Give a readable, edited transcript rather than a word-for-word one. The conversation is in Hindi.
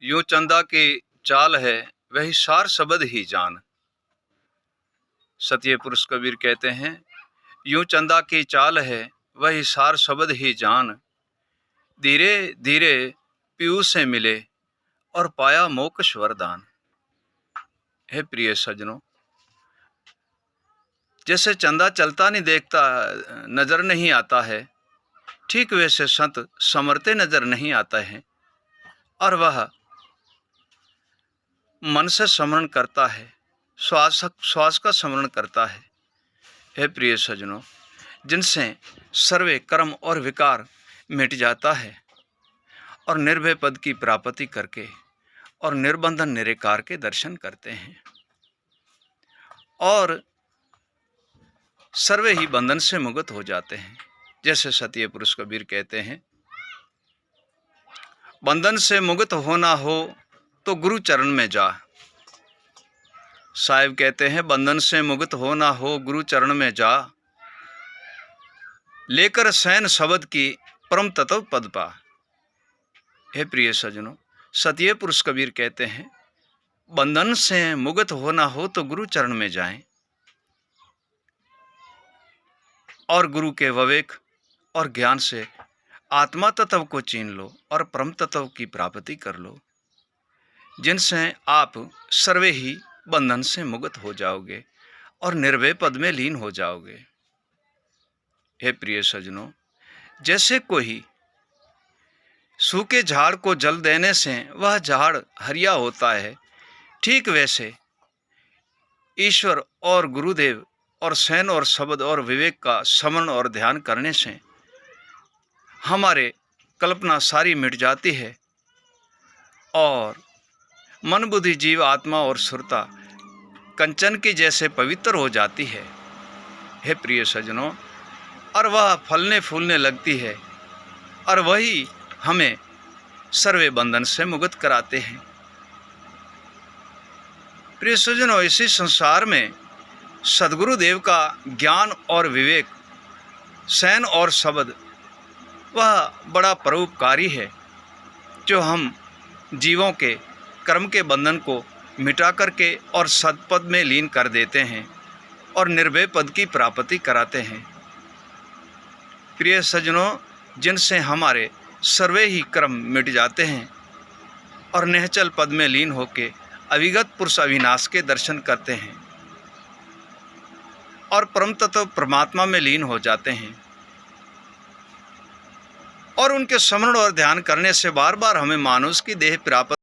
यूं चंदा की चाल है वही सार शब्द ही जान। सत्य पुरुष कबीर कहते हैं, यूं चंदा की चाल है वही सार शब्द ही जान। धीरे धीरे पीयू से मिले और पाया मोक्ष वरदान। हे प्रिय सज्जनों, जैसे चंदा चलता नहीं देखता नजर नहीं आता है, ठीक वैसे संत समरते नजर नहीं आता है और वह मन से स्मरण करता है, श्वास का स्मरण करता है। हे प्रिय सज्जनों, जिनसे सर्वे कर्म और विकार मिट जाता है और निर्भय पद की प्राप्ति करके और निर्बंधन निराकार के दर्शन करते हैं और सर्वे ही बंधन से मुक्त हो जाते हैं। जैसे सत्य पुरुष कबीर कहते हैं, बंधन से मुक्त होना हो तो गुरु चरण में जा। साहिब कहते हैं, बंधन से मुक्त होना हो गुरु चरण में जा, लेकर सैन शब्द की परम तत्व पद पा। हे प्रिय सज्जनों, सत्य पुरुष कबीर कहते हैं, बंधन से मुक्त होना हो तो गुरु चरण में जाएं और गुरु के विवेक और ज्ञान से आत्मा तत्व को चीन लो और परम तत्व की प्राप्ति कर लो, जिनसे आप सर्वे ही बंधन से मुक्त हो जाओगे और निर्भय पद में लीन हो जाओगे। हे प्रिय सज्जनों, जैसे कोई सूखे झाड़ को जल देने से वह झाड़ हरिया होता है, ठीक वैसे ईश्वर और गुरुदेव और सैन और शब्द और विवेक का स्मरण और ध्यान करने से हमारे कल्पना सारी मिट जाती है और मन बुद्धि जीव आत्मा और सुरता कंचन की जैसे पवित्र हो जाती है। हे प्रिय सज्जनों, और वह फलने फूलने लगती है और वही हमें सर्वे बंधन से मुक्त कराते हैं। प्रिय सज्जनों, इसी संसार में सद्गुरुदेव का ज्ञान और विवेक, सैन और शब्द वह बड़ा परोपकारी है, जो हम जीवों के कर्म के बंधन को मिटा करके और सत्पद में लीन कर देते हैं और निर्भय पद की प्राप्ति कराते हैं। प्रिय सज्जनों, जिनसे हमारे सर्वे ही कर्म मिट जाते हैं और निहचल पद में लीन होके अविगत पुरुष अविनाश के दर्शन करते हैं और परम तत्व परमात्मा में लीन हो जाते हैं और उनके स्मरण और ध्यान करने से बार बार हमें मानुष की देह प्राप्त